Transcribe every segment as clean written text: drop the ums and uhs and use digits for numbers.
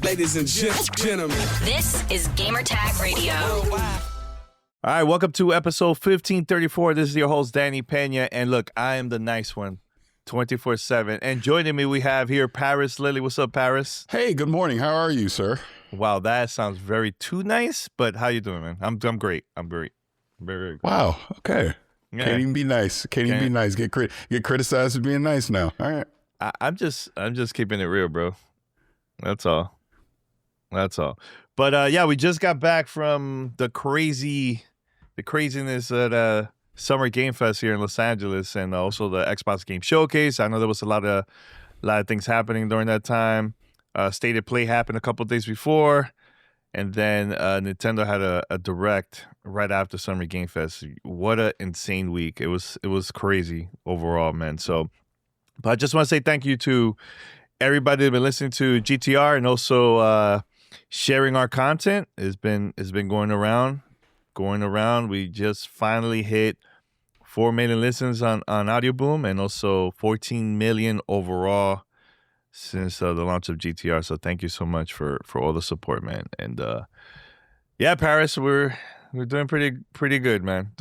Ladies and gentlemen, this is Gamertag Radio. All right, welcome to episode 1534. This is your host, Danny Pena. And look, I am the nice one, 24/7. And joining me, we have here Parris Lilly. What's up, Parris? Hey, good morning. How are you, sir? Wow, that sounds very too nice, but how you doing, man? I'm great. I'm great. Very good. Wow, okay. Yeah. Can't even be nice. Can't even be nice. Get criticized for being nice now. All right. I'm just keeping it real, bro. That's all. But yeah, we just got back from the craziness at Summer Game Fest here in Los Angeles, and also the Xbox Game Showcase. I know there was a lot of things happening during that time. State of Play happened a couple of days before, and then Nintendo had a direct right after Summer Game Fest. What an insane week! It was crazy overall, man. So, but I just want to say thank you to everybody that's been listening to GTR and also sharing our content. It's been going around. We just finally hit 4 million listens on Audio Boom, and also 14 million overall since the launch of GTR. So thank you so much for all the support, man. And yeah, Parris, we're doing pretty good, man.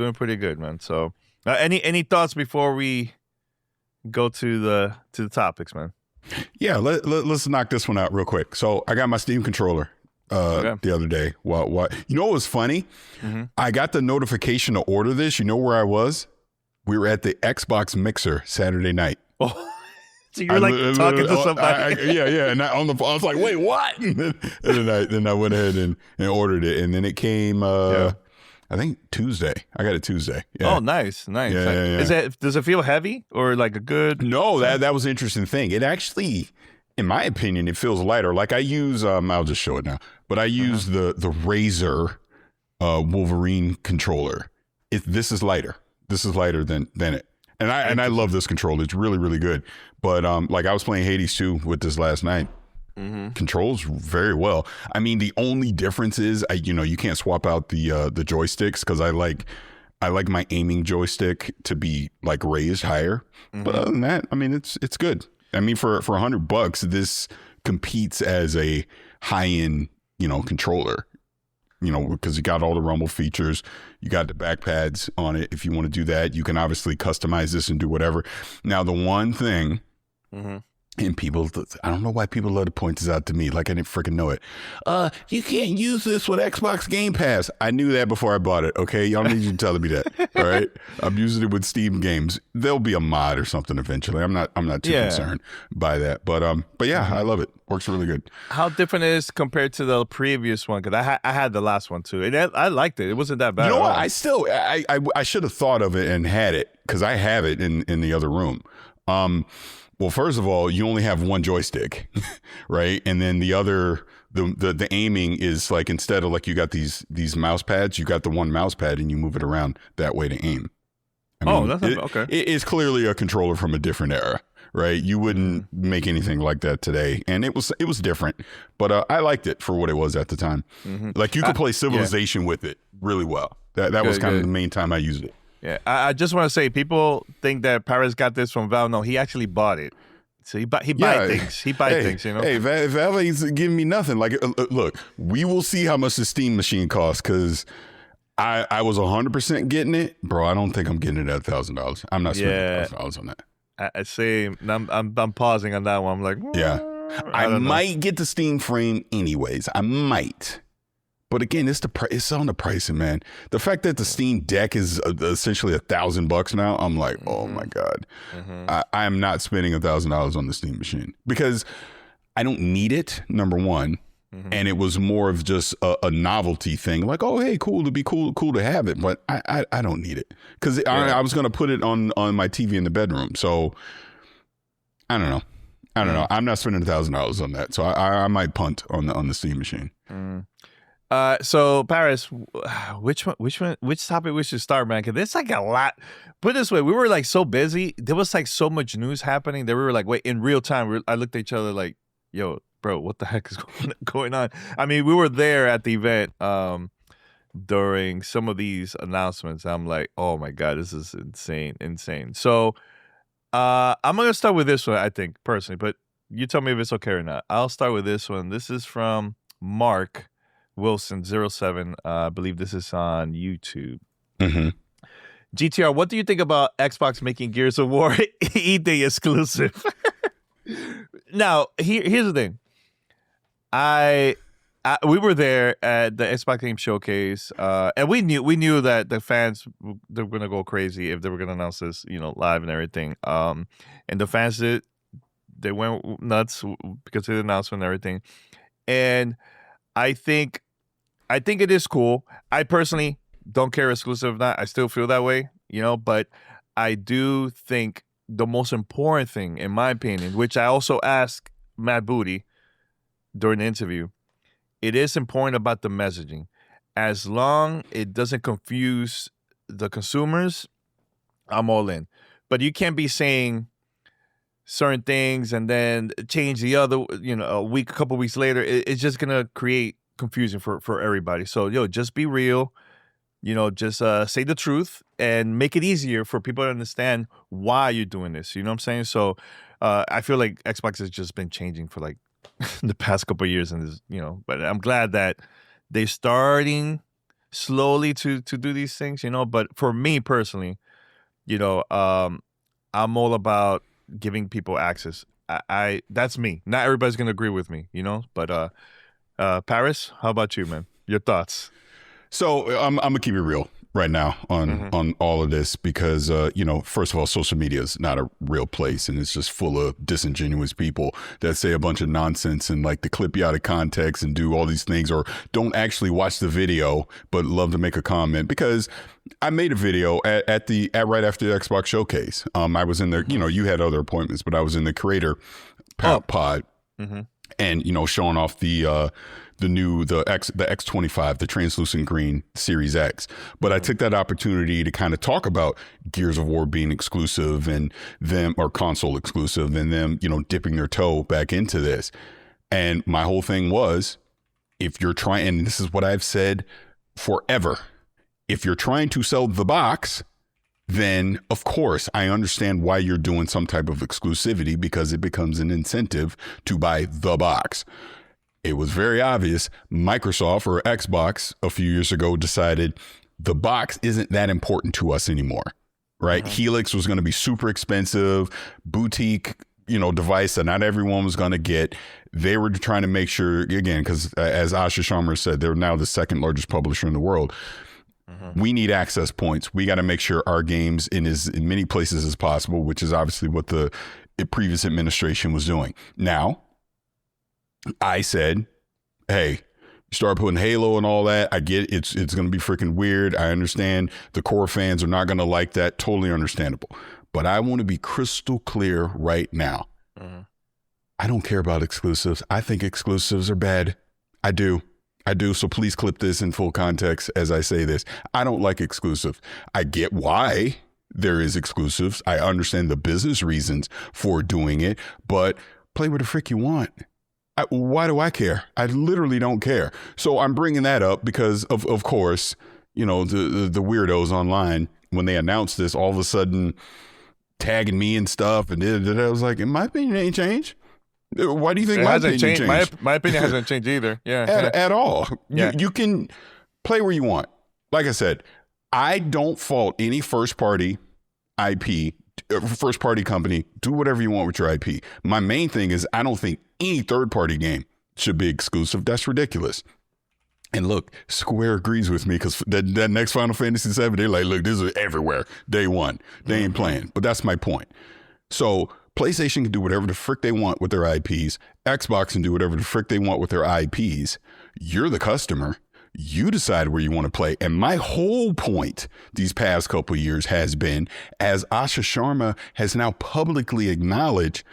So any thoughts before we go to the topics, man? Yeah, let's knock this one out real quick. So I got my Steam controller the other day. What? You know what was funny? Mm-hmm. I got the notification to order this. You know where I was? We were at the Xbox Mixer Saturday night. Oh. So you're like talking to somebody. Yeah. And on the phone, I was like, wait, what? and then I went ahead and ordered it. And then it came, I think Tuesday. I got it Tuesday. Yeah. Oh, nice. Yeah. Does it feel heavy or like a good? No, that was an interesting thing. It actually, in my opinion, it feels lighter. Like I use, I'll just show it now, but I use the Razer Wolverine controller. This is lighter. This is lighter than it. And I love this controller. It's really, really good. But like I was playing Hades 2 with this last night. Mm-hmm. Controls very well. I mean, the only difference is you can't swap out the joysticks, because I like my aiming joystick to be like raised higher. Mm-hmm. But other than that, I mean, it's good. I mean, for $100, this competes as a high-end controller. Because you got all the rumble features, you got the back pads on it. If you want to do that, you can obviously customize this and do whatever. Now, the one thing, and people, I don't know why people love to point this out to me, like I didn't freaking know it. You can't use this with Xbox Game Pass. I knew that before I bought it. Okay, y'all need you telling me that. All right, I'm using it with Steam games. There'll be a mod or something eventually. I'm not too concerned by that. But yeah, I love it. Works really good. How different it is compared to the previous one? Because I had the last one too. I liked it. It wasn't that bad. You know what? I should have thought of it and had it, because I have it in the other room. Well, first of all, you only have one joystick, right? And then the other, the aiming is like, instead of like you got these mouse pads, you got the one mouse pad and you move it around that way to aim. That's okay. It is clearly a controller from a different era, right? You wouldn't make anything like that today, and it was different, but I liked it for what it was at the time. Mm-hmm. Like you could play Civilization with it really well. That was kind of the main time I used it. Yeah, I just want to say, people think that Parris got this from Valve. No, he actually bought it. So he buy things. He buy things, Hey, Valve ain't giving me nothing. Like, look, we will see how much the Steam machine costs, because I was 100% getting it, bro. I don't think I'm getting it at $1,000. I'm not spending $1,000 on that. I say I'm pausing on that one. I'm like, I might get the Steam frame anyways. I might. But again, it's on the pricing, man. The fact that the Steam Deck is essentially $1,000 now, I'm like, oh my God. Mm-hmm. I am not spending $1,000 on the Steam machine, because I don't need it, number one. Mm-hmm. And it was more of just a novelty thing. Like, oh, hey, cool to have it. But I don't need it, because I was going to put it on my TV in the bedroom. So I don't know. I'm not spending $1,000 on that. So I might punt on the Steam machine. Mm. So Parris, which topic we should start, man? Because there's like a lot. Put it this way, we were like so busy. There was like so much news happening that we were like, wait, in real time. I looked at each other like, yo, bro, what the heck is going on? I mean, we were there at the event during some of these announcements. I'm like, oh my God, this is insane. So I'm gonna start with this one, I think, personally. But You tell me if it's okay or not. I'll start with this one. This is from Mark Wilson07. I believe this is on YouTube. Mm-hmm. GTR, what do you think about Xbox making Gears of War E-Day exclusive? Now, here's the thing. We were there at the Xbox Game Showcase, and we knew that the fans, they were gonna go crazy if they were gonna announce this, live and everything. And the fans they went nuts because of the announcement and everything. And I think it is cool. I personally don't care exclusive or not. I still feel that way, but I do think the most important thing, in my opinion, which I also asked Matt Booty during the interview, it is important about the messaging. As long it doesn't confuse the consumers, I'm all in. But you can't be saying certain things and then change the other, a couple weeks later. It's just going to create confusion for everybody. So, just be real. Just say the truth and make it easier for people to understand why you're doing this. You know what I'm saying? So I feel like Xbox has just been changing for like the past couple of years, and but I'm glad that they're starting slowly to do these things. But for me personally, I'm all about giving people access. I that's me. Not everybody's gonna agree with me, But Parris, how about you, man? Your thoughts? So I'm gonna keep it real right now on all of this because first of all, social media is not a real place, and it's just full of disingenuous people that say a bunch of nonsense and like to clip you out of context and do all these things, or don't actually watch the video but love to make a comment. Because I made a video at right after the Xbox showcase. I was in there. You had other appointments, but I was in the creator pod. Mm-hmm. And showing off the X25, the translucent green Series X. But I took that opportunity to kind of talk about Gears of War being exclusive and them, or console exclusive, and them, dipping their toe back into this. And my whole thing was, if you're trying, and this is what I've said forever, if you're trying to sell the box, then of course I understand why you're doing some type of exclusivity, because it becomes an incentive to buy the box. It was very obvious Microsoft or Xbox a few years ago decided the box isn't that important to us anymore, right? Mm-hmm. Helix was going to be super expensive, boutique, device that not everyone was going to get. They were trying to make sure, again, because as Asha Sharma said, they're now the second largest publisher in the world. We need access points. We got to make sure our games in many places as possible, which is obviously what the previous administration was doing. Now, I said, hey, start putting Halo and all that. I get it's going to be freaking weird. I understand the core fans are not going to like that. Totally understandable. But I want to be crystal clear right now. Mm-hmm. I don't care about exclusives. I think exclusives are bad. I do. So please clip this in full context as I say this. I don't like exclusives. I get why there is exclusives. I understand the business reasons for doing it, but play where the frick you want. Why do I care? I literally don't care. So I'm bringing that up because of course, the weirdos online, when they announced this, all of a sudden tagging me and stuff. And I was like, in my opinion, it ain't changed. Why do you think my opinion changed? My opinion hasn't changed either. Yeah, at all. Yeah. You can play where you want. Like I said, I don't fault any first party IP, first party company. Do whatever you want with your IP. My main thing is I don't think any third party game should be exclusive. That's ridiculous. And look, Square agrees with me because that next Final Fantasy VII, they're like, look, this is everywhere. Day one. They ain't playing. But that's my point. So PlayStation can do whatever the frick they want with their IPs. Xbox can do whatever the frick they want with their IPs. You're the customer. You decide where you want to play. And my whole point these past couple of years has been, as Asha Sharma has now publicly acknowledged,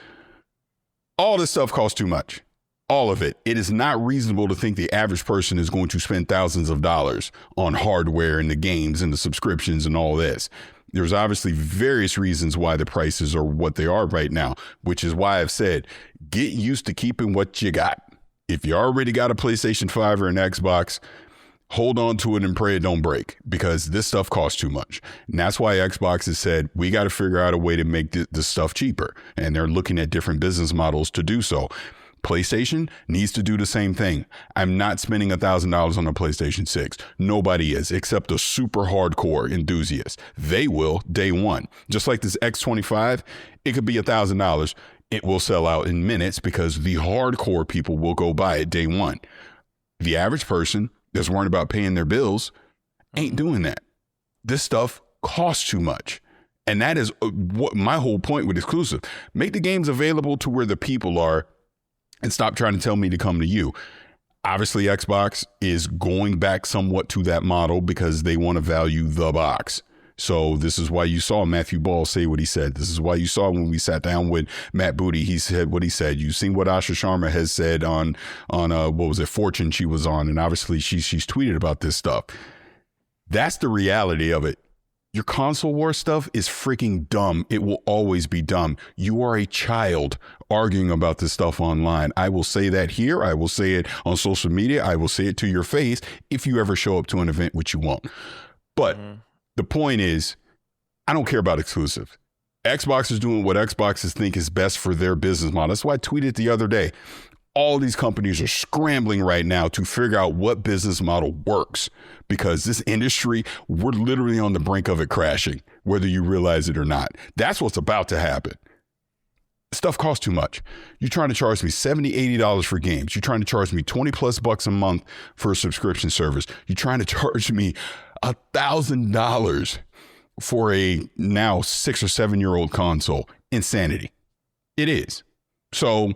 all this stuff costs too much. All of it. It is not reasonable to think the average person is going to spend thousands of dollars on hardware and the games and the subscriptions and all this. There's obviously various reasons why the prices are what they are right now, which is why I've said, get used to keeping what you got. If you already got a PlayStation 5 or an Xbox, hold on to it and pray it don't break, because this stuff costs too much. And that's why Xbox has said, we got to figure out a way to make this stuff cheaper. And they're looking at different business models to do so. PlayStation needs to do the same thing. I'm not spending $1,000 on a PlayStation 6. Nobody is, except the super hardcore enthusiasts. They will day one. Just like this X25, it could be $1,000. It will sell out in minutes because the hardcore people will go buy it day one. The average person that's worried about paying their bills ain't doing that. This stuff costs too much. And that is what my whole point with exclusive. Make the games available to where the people are, and stop trying to tell me to come to you. Obviously, Xbox is going back somewhat to that model because they want to value the box. So this is why you saw Matthew Ball say what he said. This is why you saw when we sat down with Matt Booty, he said what he said. You've seen what Asha Sharma has said on what was it, Fortune she was on. And obviously she's tweeted about this stuff. That's the reality of it. Your console war stuff is freaking dumb. It will always be dumb. You are a child arguing about this stuff online. I will say that here. I will say it on social media. I will say it to your face if you ever show up to an event, which you won't. But the point is, I don't care about exclusive. Xbox is doing what Xboxes think is best for their business model. That's why I tweeted the other day. All these companies are scrambling right now to figure out what business model works, because this industry, we're literally on the brink of it crashing, whether you realize it or not. That's what's about to happen. Stuff costs too much. You're trying to charge me $70, $80 for games. You're trying to charge me 20 plus bucks a month for a subscription service. You're trying to charge me $1,000 for a now 6 or 7 year old console. Insanity. It is. So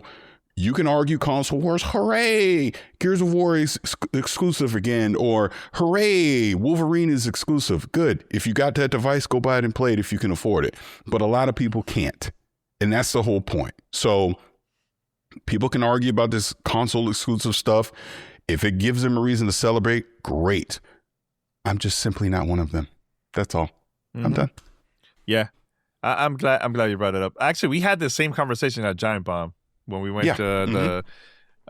you can argue console wars, hooray, Gears of War is exclusive again, or hooray, Wolverine is exclusive. Good. If you got that device, go buy it and play it if you can afford it. But a lot of people can't. And that's the whole point. So people can argue about this console exclusive stuff. If it gives them a reason to celebrate, great. I'm just simply not one of them. That's all. I'm done. Yeah. I'm glad you brought it up. Actually, we had the same conversation at Giant Bomb. When we went to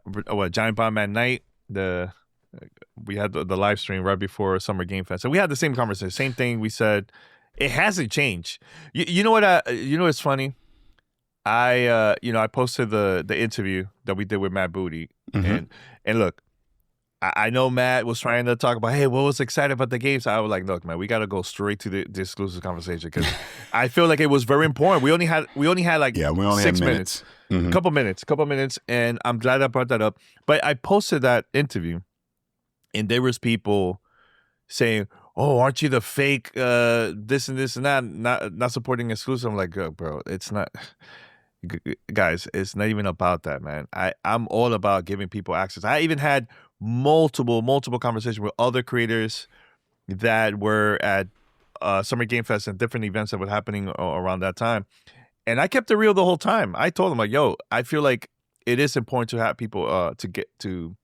the Giant Bomb at night, we had the live stream right before Summer Game Fest. So we had the same conversation, same thing. We said it hasn't changed. You know what? You know what's funny? I posted the interview that we did with Matt Booty, and look, I know Matt was trying to talk about, hey, what was excited about the games? I was like, look, man, we got to go straight to the exclusive conversation, because I feel like it was very important. We only had like 6 minutes. Couple minutes, and I'm glad I brought that up. But I posted that interview, and there was people saying, "Oh, aren't you the fake this and this and that, not supporting exclusive?" I'm like, bro, it's not, guys, it's not even about that, man. I'm all about giving people access. I even had multiple conversations with other creators that were at Summer Game Fest and different events that were happening around that time. And I kept it real the whole time. I told them, like, yo, I feel like it is important to have people to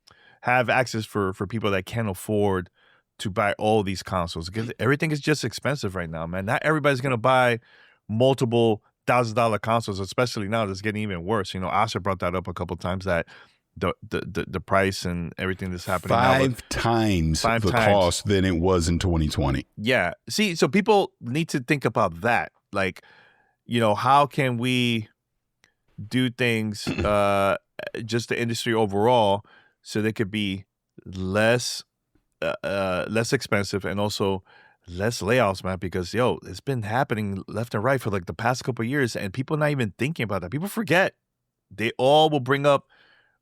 have access for people that can't afford to buy all these consoles, because everything is just expensive right now, man. Not everybody's going to buy multiple $1,000 consoles, especially now. It's getting even worse. You know, Asha brought that up a couple of times, that the price and everything that's happening five times the cost than it was in 2020. Yeah. See, so people need to think about that. Like, you know, how can we do things, just the industry overall, so they could be less expensive and also less layoffs, man? Because it's been happening left and right for like the past couple of years, and people not even thinking about that. People forget. They all will bring up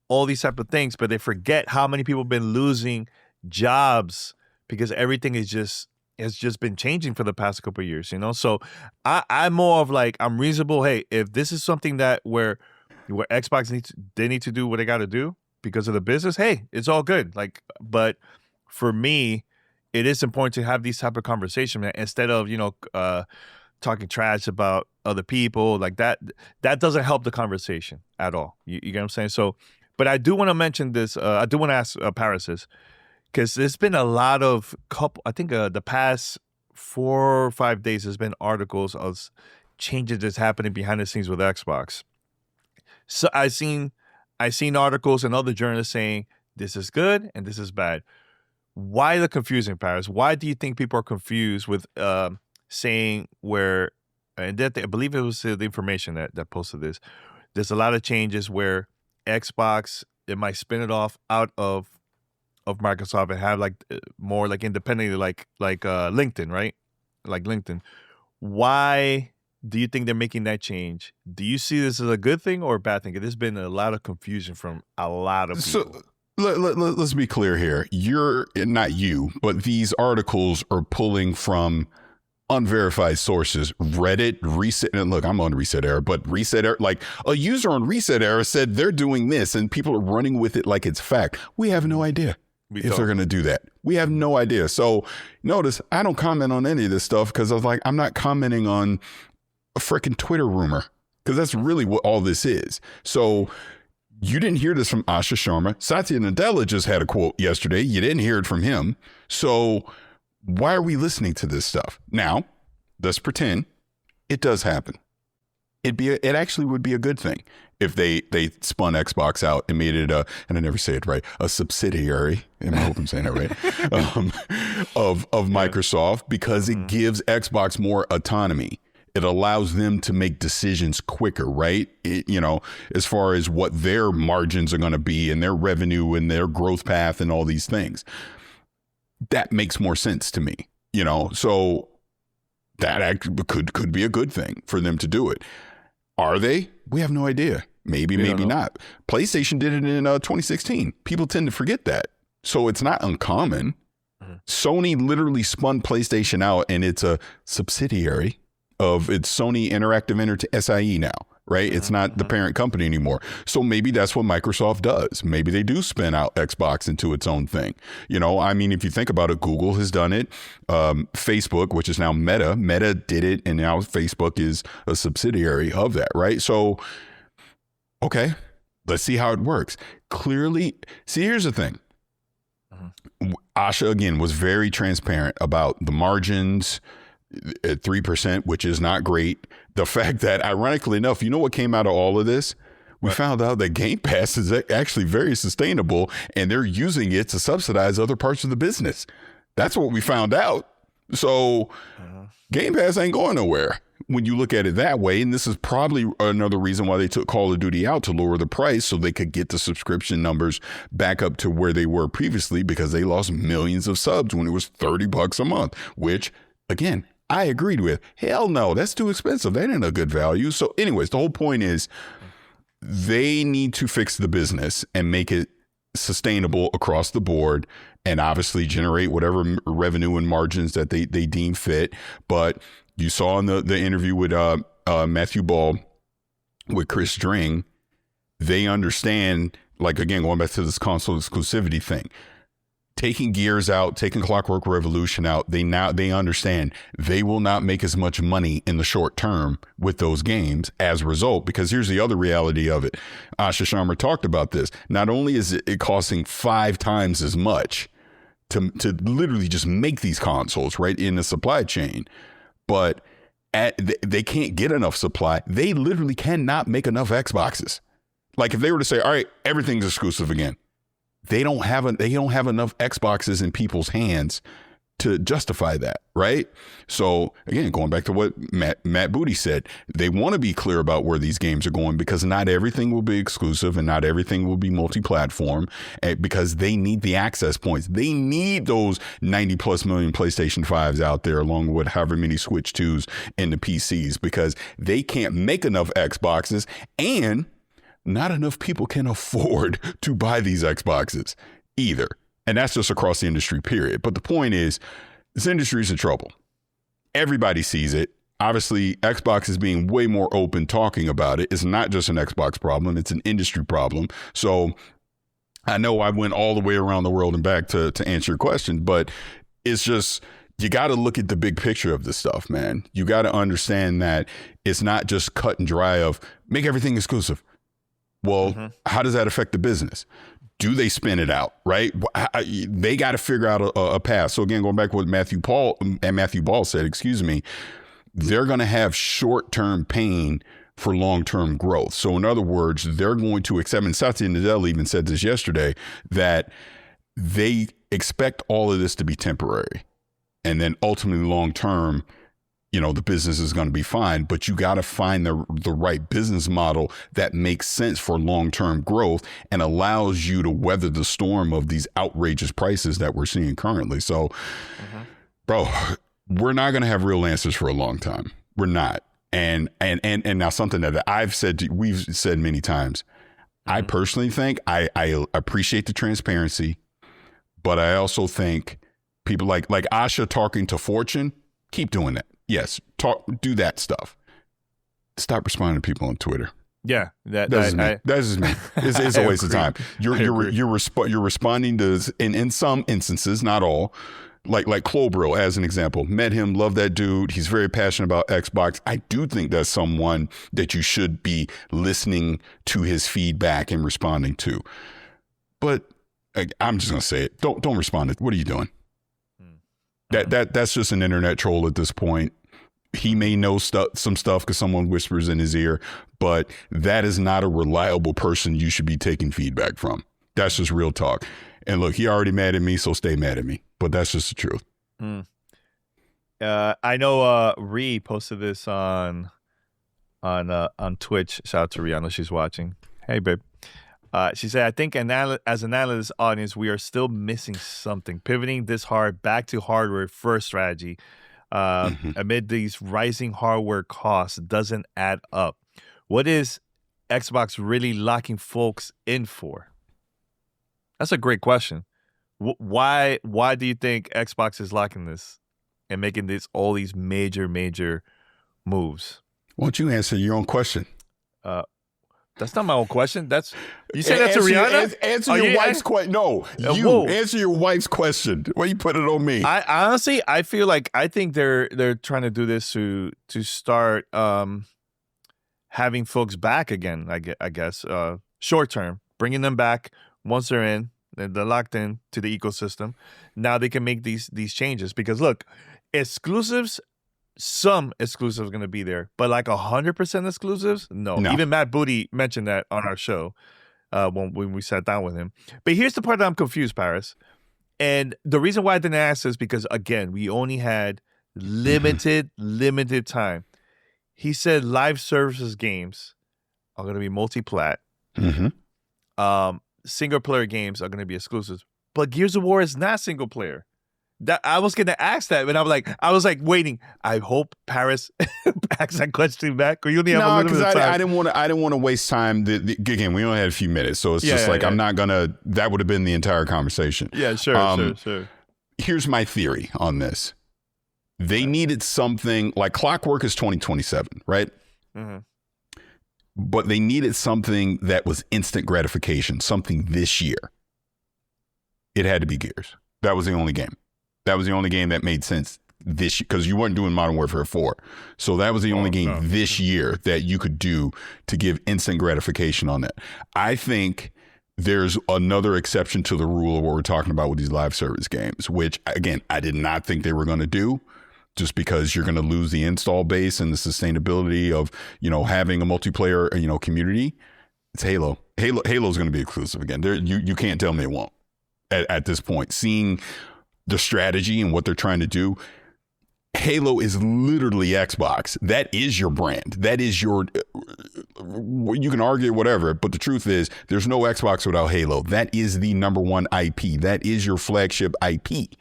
all these type of things, but they forget how many people have been losing jobs because everything has just been changing for the past couple of years, you know? So I'm more of like, I'm reasonable. Hey, if this is something that where Xbox need to do what they got to do because of the business, hey, it's all good. Like, but for me, it is important to have these type of conversations, man, instead of, talking trash about other people like that. That doesn't help the conversation at all. You get what I'm saying? So, but I do want to mention this. I do want to ask Parris, because there's been a lot of the past 4 or 5 days, there's been articles of changes that's happening behind the scenes with Xbox. So I seen articles and other journalists saying this is good and this is bad. Why the confusion, Parris? Why do you think people are confused with saying where, and that I believe it was the information that posted this, there's a lot of changes where Xbox, it might spin it off out of Microsoft and have like more like independently, like LinkedIn, right? Like LinkedIn. Why do you think they're making that change? Do you see this as a good thing or a bad thing? There's been a lot of confusion from a lot of people. So let's be clear here. You're not you, but these articles are pulling from unverified sources. Reddit, Reset, and look, I'm on Reset Era, but Reset Era, like a user on Reset Era said they're doing this and people are running with it like it's fact. We have no idea if they're going to do that. We have no idea. So notice I don't comment on any of this stuff because I was like, I'm not commenting on a freaking Twitter rumor because that's really what all this is. So you didn't hear this from Asha Sharma. Satya Nadella just had a quote yesterday. You didn't hear it from him. So why are we listening to this stuff? Now, let's pretend it does happen. It actually would be a good thing if they spun Xbox out and made it and I never say it right, a subsidiary, and I hope I'm saying that right, of Microsoft, because it gives Xbox more autonomy. It allows them to make decisions quicker, right? As far as what their margins are going to be and their revenue and their growth path and all these things. That makes more sense to me, so that actually could be a good thing for them to do it. Are they? We have no idea. Maybe not. PlayStation did it in 2016. People tend to forget that. So it's not uncommon. Mm-hmm. Sony literally spun PlayStation out and it's a subsidiary of its Sony Interactive SIE now, right? It's not the parent company anymore. So maybe that's what Microsoft does. Maybe they do spin out Xbox into its own thing. If you think about it, Google has done it. Facebook, which is now Meta did it. And now Facebook is a subsidiary of that, right? So, okay, let's see how it works. Clearly, see, here's the thing. Asha, again, was very transparent about the margins at 3%, which is not great. The fact that, ironically enough, you know what came out of all of this? We found out that Game Pass is actually very sustainable and they're using it to subsidize other parts of the business. That's what we found out. So Game Pass ain't going nowhere when you look at it that way. And this is probably another reason why they took Call of Duty out, to lower the price so they could get the subscription numbers back up to where they were previously, because they lost millions of subs when it was $30 a month, which, again, I agreed with. Hell no, that's too expensive. That ain't a good value. So anyways, the whole point is they need to fix the business and make it sustainable across the board and obviously generate whatever revenue and margins that they deem fit. But you saw in the interview with Matthew Ball with Chris Dring, they understand, like, again, going back to this console exclusivity thing, taking Gears out, taking Clockwork Revolution out, they understand they will not make as much money in the short term with those games as a result. Because here's the other reality of it. Asha Sharma talked about this. Not only is it costing 5 times as much to literally just make these consoles, right, in the supply chain, but they can't get enough supply. They literally cannot make enough Xboxes. Like if they were to say, all right, everything's exclusive again, they don't have enough Xboxes in people's hands to justify that, right? So again, going back to what Matt Booty said, they want to be clear about where these games are going, because not everything will be exclusive and not everything will be multi-platform, because they need the access points. They need those 90 plus million PlayStation 5s out there, along with however many Switch 2s and the PCs, because they can't make enough Xboxes, and not enough people can afford to buy these Xboxes either. And that's just across the industry, period. But the point is, this industry is in trouble. Everybody sees it. Obviously, Xbox is being way more open talking about it. It's not just an Xbox problem. It's an industry problem. So I know I went all the way around the world and back to answer your question, but it's just, you got to look at the big picture of this stuff, man. You got to understand that it's not just cut and dry of make everything exclusive. Well, how does that affect the business? Do they spin it out, right? They got to figure out a path. So again, going back to what Matthew Ball said, they're going to have short-term pain for long-term growth. So in other words, they're going to accept, and Satya Nadella even said this yesterday, that they expect all of this to be temporary. And then ultimately long term, the business is going to be fine, but you got to find the right business model that makes sense for long-term growth and allows you to weather the storm of these outrageous prices that we're seeing currently. So, bro, we're not going to have real answers for a long time. We're not. And now something that we've said many times, I personally think I appreciate the transparency, but I also think people like Asha talking to Fortune, keep doing that. Yes, do that stuff. Stop responding to people on Twitter. Yeah, that's just me. It's a waste of time. You're responding to, in some instances, not all. Like Clobro, as an example, met him, love that dude. He's very passionate about Xbox. I do think that's someone that you should be listening to his feedback and responding to. But I'm just gonna say it. Don't respond to. What are you doing? That's just an internet troll at this point. He may know some stuff because someone whispers in his ear, but that is not a reliable person you should be taking feedback from. That's just real talk. And look, he already mad at me, so stay mad at me. But that's just the truth. I know Ree posted this on Twitch. Shout out to Ree. I know she's watching. Hey, babe. She said, I think as an analyst audience, we are still missing something. Pivoting this hard back to hardware first strategy amid these rising hardware costs doesn't add up. What is Xbox really locking folks in for? That's a great question. Why do you think Xbox is locking this and making all these major moves? Why don't you answer your own question? That's not my own question. You say that's to Rihanna? Answer your wife's question. No, answer your wife's question. Why you put it on me? I honestly, I think they're trying to do this to start having folks back again. I guess short term, bringing them back once they're in, they're locked in to the ecosystem. Now they can make these changes because look, exclusives. Some exclusives going to be there, but like 100% exclusives, no. Even Matt Booty mentioned that on our show when we sat down with him. But here's the part that I'm confused, Parris. And the reason why I didn't ask is because, again, we only had limited time. He said live services games are going to be multi-plat. Single player games are going to be exclusives. But Gears of War is not single player. That I was going to ask that, and I was like waiting. I hope Parris asks that question back. Or you only have a little bit of time. I didn't want to waste time. Again, we only had a few minutes, so it's I'm not gonna. That would have been the entire conversation. Yeah, sure. Here's my theory on this. They needed something like Clockwork is 2027, right? But they needed something that was instant gratification, something this year. It had to be Gears. That was the only game. That was the only game that made sense this year because you weren't doing Modern Warfare 4. So that was the only game this year that you could do to give instant gratification on it. I think there's another exception to the rule of what we're talking about with these live service games, which, again, I did not think they were going to do just because you're going to lose the install base and the sustainability of, having a multiplayer, community. It's Halo. Halo's going to be exclusive again. You can't tell me it won't at this point. Seeing the strategy and what they're trying to do. Halo is literally Xbox. That is your brand. That is your, you can argue whatever, but the truth is there's no Xbox without Halo. That is the number one IP. That is your flagship IP.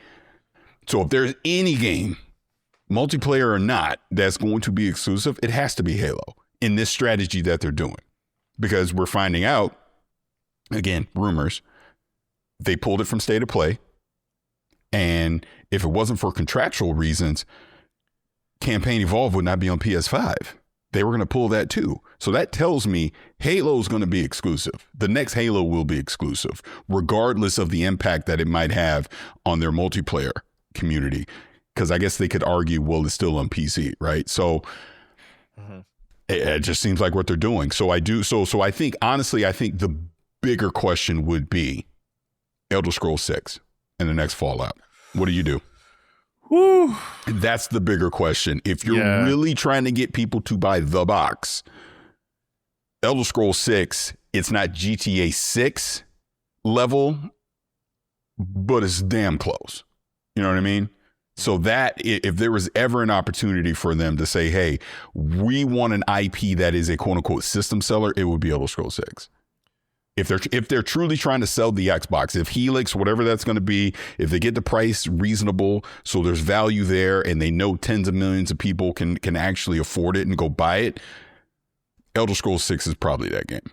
So if there's any game, multiplayer or not, that's going to be exclusive, it has to be Halo in this strategy that they're doing. Because we're finding out, again, rumors, they pulled it from State of Play. And if it wasn't for contractual reasons, Campaign Evolved would not be on PS5. They were going to pull that too. So that tells me Halo is going to be exclusive. The next Halo will be exclusive, regardless of the impact that it might have on their multiplayer community. Because I guess they could argue, well, it's still on PC, right? So it just seems like what they're doing. So I think, honestly, the bigger question would be Elder Scrolls 6 and the next Fallout. What do you do? Whew. That's the bigger question. If you're really trying to get people to buy the box, Elder Scrolls 6, it's not GTA 6 level but it's damn close. You know what I mean? So that if there was ever an opportunity for them to say, hey, we want an IP that is a quote unquote system seller, it would be Elder Scrolls 6. If they're truly trying to sell the Xbox, if Helix, whatever that's going to be, if they get the price reasonable, so there's value there, and they know tens of millions of people can actually afford it and go buy it, Elder Scrolls 6 is probably that game.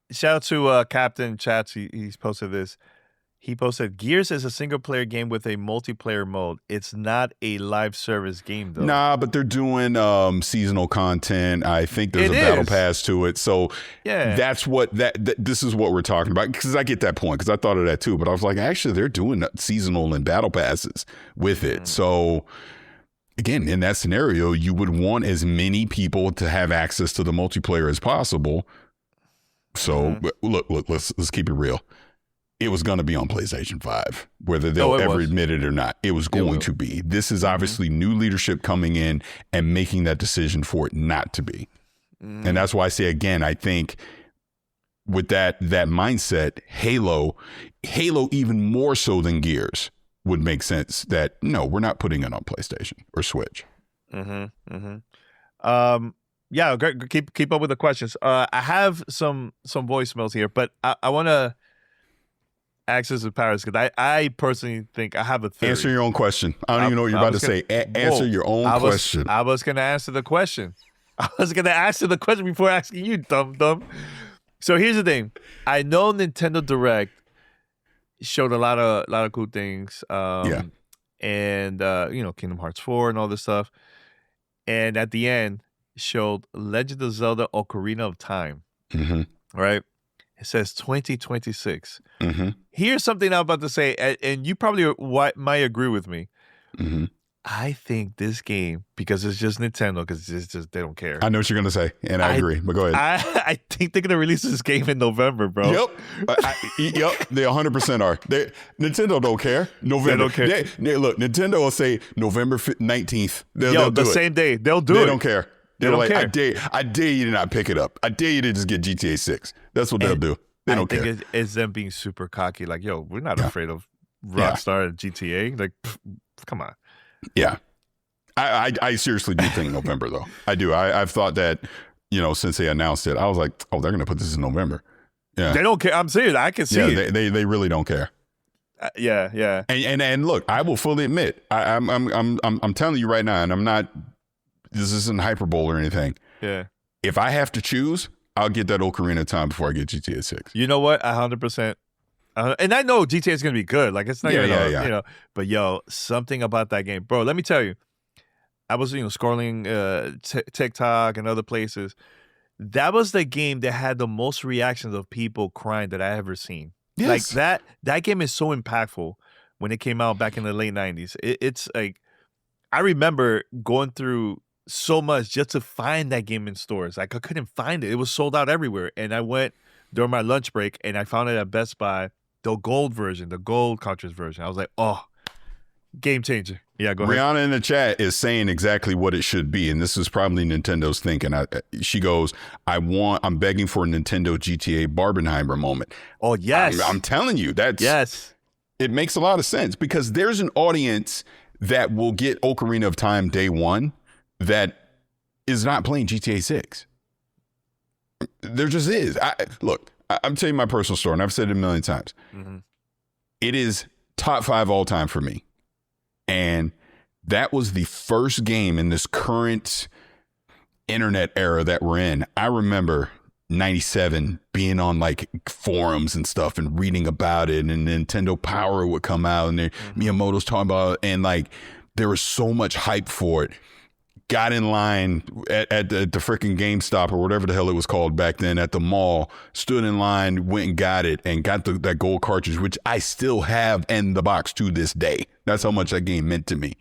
Shout out to Captain Chats. He's posted this. He posted, Gears is a single-player game with a multiplayer mode. It's not a live service game, though. Nah, but they're doing seasonal content. I think there's a battle pass to it. So that's what this is what we're talking about. Because I get that point, because I thought of that too. But I was like, actually, they're doing seasonal and battle passes with it. So again, in that scenario, you would want as many people to have access to the multiplayer as possible. So look, let's keep it real. It was going to be on PlayStation 5, whether they'll ever admit it or not. It was going to be. This is obviously new leadership coming in and making that decision for it not to be. And that's why I say, again, I think with that mindset, Halo even more so than Gears would make sense that, no, we're not putting it on PlayStation or Switch. Yeah, keep up with the questions. I have some voicemails here, but I want to access to Parris because I personally think I have a theory. Answer your own question. I don't even know what you're about to say. Answer your own question. I was going to answer the question. I was going to answer the question before asking you, dumb. So here's the thing. I know Nintendo Direct showed a lot of cool things. And Kingdom Hearts 4 and all this stuff. And at the end, showed Legend of Zelda Ocarina of Time. Right? It says 2026. Here's something I'm about to say, and you probably might agree with me. I think this game, because it's just Nintendo, because it's just they don't care. I know what you're going to say, and I agree, but go ahead. I think they're going to release this game in November, bro. Yep. They 100% are. Nintendo don't care. November. They don't care. Look, Nintendo will say November 19th. They'll do it. Same day. They'll do it. They don't care. They're like, care. I dare you to not pick it up. I dare you to just get GTA 6. That's what they'll do. They don't care. I think it's them being super cocky. Like, yo, we're not afraid of Rockstar and GTA. Like, come on. Yeah. I seriously do think November, though. I do. I've thought that, since they announced it, I was like, oh, they're going to put this in November. Yeah. They don't care. I'm serious. I can see it. They really don't care. Yeah. And look, I will fully admit, I'm telling you right now, and I'm not. This isn't hyperbole or anything. Yeah. If I have to choose, I'll get that Ocarina of Time before I get GTA 6. You know what? 100%. And I know GTA is going to be good. Like, it's not but yo, something about that game. Bro, let me tell you. I was, scrolling TikTok and other places. That was the game that had the most reactions of people crying that I ever seen. Yes. Like, that game is so impactful when it came out back in the late 90s. It's like, I remember going through so much just to find that game in stores. Like, I couldn't find it. It was sold out everywhere. And I went during my lunch break and I found it at Best Buy, the gold version, the gold cartridge version. I was like, oh, game changer. Yeah, go ahead. Rihanna in the chat is saying exactly what it should be. And this is probably Nintendo's thinking. She goes, I'm begging for a Nintendo GTA Barbenheimer moment. Oh, yes. I'm telling you, it makes a lot of sense because there's an audience that will get Ocarina of Time day one that is not playing GTA 6. There just is. I'm telling you my personal story, and I've said it a million times. It is top 5 all time for me. And that was the first game in this current internet era that we're in. I remember 97 being on like forums and stuff and reading about it, and Nintendo Power would come out and Miyamoto's talking about it, and like there was so much hype for it. Got in line at the freaking GameStop or whatever the hell it was called back then at the mall, stood in line, went and got it, and got that gold cartridge, which I still have in the box to this day. That's how much that game meant to me.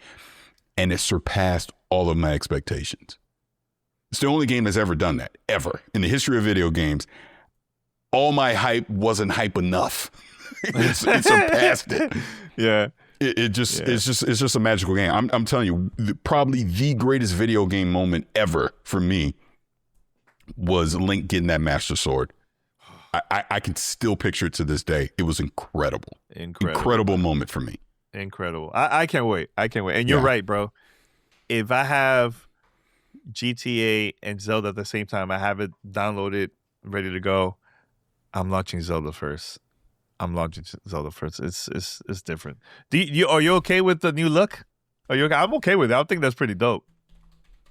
And it surpassed all of my expectations. It's the only game that's ever done that, ever. In the history of video games, all my hype wasn't hype enough. It surpassed it. Yeah. It's just a magical game. I'm telling you, probably the greatest video game moment ever for me was Link getting that Master Sword. I can still picture it to this day. It was incredible moment for me. Incredible. I can't wait. And you're right, bro. If I have GTA and Zelda at the same time, I have it downloaded, ready to go. I'm launching Zelda first. It's different. Are you okay with the new look? Are you okay? I'm okay with it. I think that's pretty dope.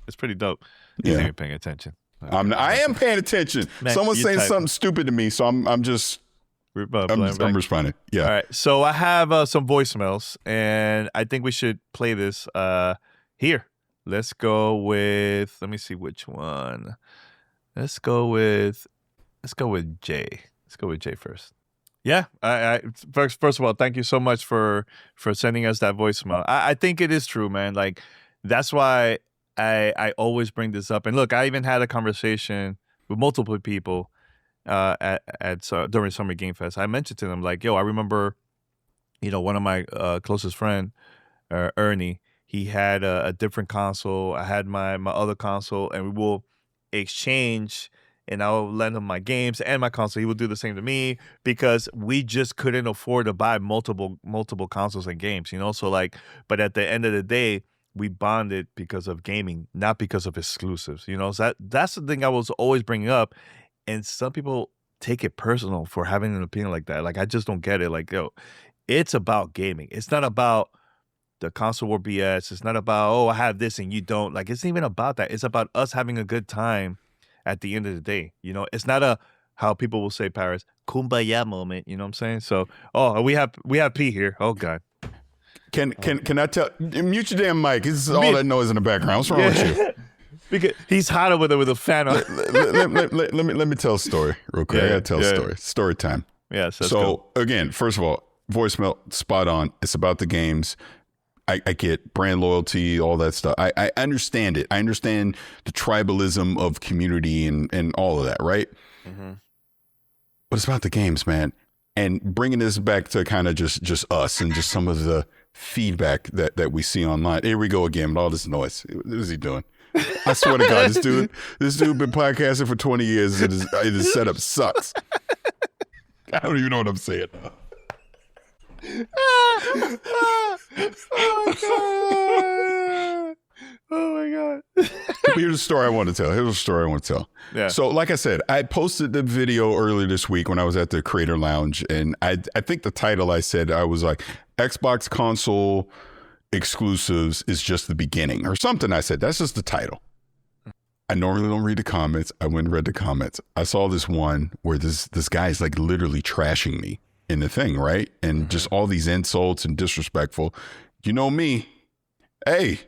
It's pretty dope. You're not even paying attention. I am paying attention. Man, someone's saying something stupid to me, so I'm just responding. Yeah. All right. So I have some voicemails, and I think we should play this here. Let's go with. Let me see which one. Let's go with Jay. Let's go with Jay first. Yeah. First of all, thank you so much for sending us that voicemail. I think it is true, man. Like that's why I always bring this up. And look, I even had a conversation with multiple people during Summer Game Fest. I mentioned to them like, yo, I remember, one of my closest friend, Ernie. He had a different console. I had my other console, and we will exchange. And I'll lend him my games and my console. He would do the same to me because we just couldn't afford to buy multiple consoles and games, So like, but at the end of the day, we bonded because of gaming, not because of exclusives, So that's the thing I was always bringing up. And some people take it personal for having an opinion like that. Like, I just don't get it. Like, yo, it's about gaming. It's not about the console war BS. It's not about, I have this and you don't. Like, it's not even about that. It's about us having a good time. At the end of the day, it's not how people will say, Parris, kumbaya moment. You know what I'm saying? So, we have P here. Oh God. Can I tell? Mute your damn mic. This is all that noise in the background. What's wrong with you? Because he's hotter with a fan on. Let me tell a story real quick. I gotta tell a story. Story time. Yeah. So again, first of all, voicemail spot on. It's about the games. I get brand loyalty, all that stuff. I understand it. I understand the tribalism of community and all of that, right? Mm-hmm. But it's about the games, man. And bringing this back to kind of just us and just some of the feedback that we see online. Here we go again with all this noise. What is he doing? I swear to God, this dude been podcasting for 20 years and his setup sucks. I don't even know what I'm saying now. Oh my God. Here's a story I want to tell. Yeah. So like I said, I posted the video earlier this week when I was at the Creator Lounge, and I think the title I said, I was like, Xbox console exclusives is just the beginning or something. I said, that's just the title. I normally don't read the comments. I went and read the comments. I saw this one where this guy is like literally trashing me in the thing, right? And just all these insults and disrespectful. You know me. Hey,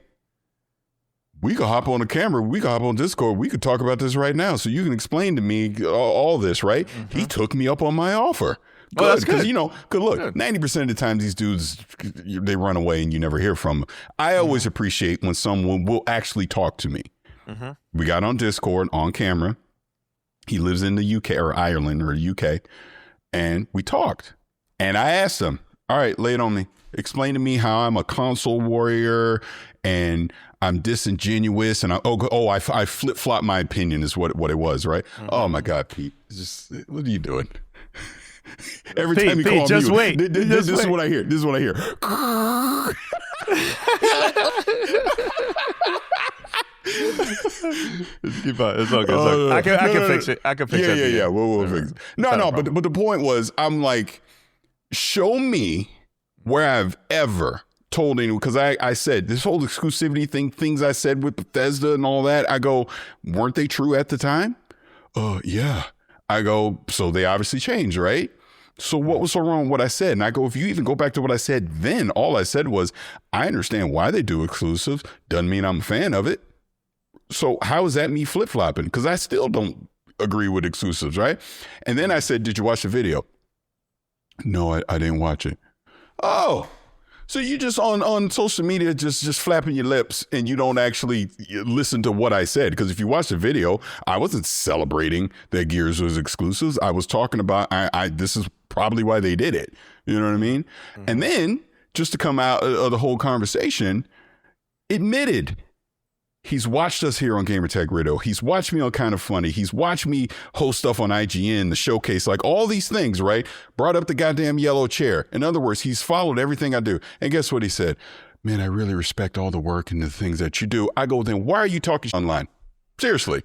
we could hop on the camera. We could hop on Discord. We could talk about this right now. So you can explain to me all this, right? Mm-hmm. He took me up on my offer. Good, well, that's good. Because, look, 90% of the time these dudes, they run away and you never hear from them. I always appreciate when someone will actually talk to me. Mm-hmm. We got on Discord, on camera. He lives in the UK or Ireland or UK. And we talked. And I asked him, all right, lay it on me. Explain to me how I'm a console warrior and I'm disingenuous. And I flip-flop my opinion is what it was, right? Mm-hmm. Oh, my God, Pete. What are you doing? Every time you call me, just wait. This is what I hear. This is what I hear. Keep on. It's all good. I can fix it. I can fix it. Yeah. We'll fix it. No. But the point was, I'm like, show me where I've ever told anyone, because I said this whole exclusivity thing, things I said with Bethesda and all that. I go, weren't they true at the time? Yeah. I go, so they obviously changed, right? So what was so wrong with what I said? And I go, if you even go back to what I said then, all I said was, I understand why they do exclusives. Doesn't mean I'm a fan of it. So how is that me flip-flopping? Because I still don't agree with exclusives, right? And then I said, did you watch the video? No, I didn't watch it. Oh, so you just on social media just flapping your lips and you don't actually listen to what I said. Because if you watch the video, I wasn't celebrating that Gears was exclusives. I was talking about this is probably why they did it. You know what I mean? Mm-hmm. And then just to come out of the whole conversation, admitted He's watched us here on Gamertag Radio. He's watched me on Kind of Funny. He's watched me host stuff on IGN, the showcase, like all these things, right? Brought up the goddamn yellow chair. In other words, he's followed everything I do. And guess what he said? Man, I really respect all the work and the things that you do. I go, then why are you talking online? Seriously.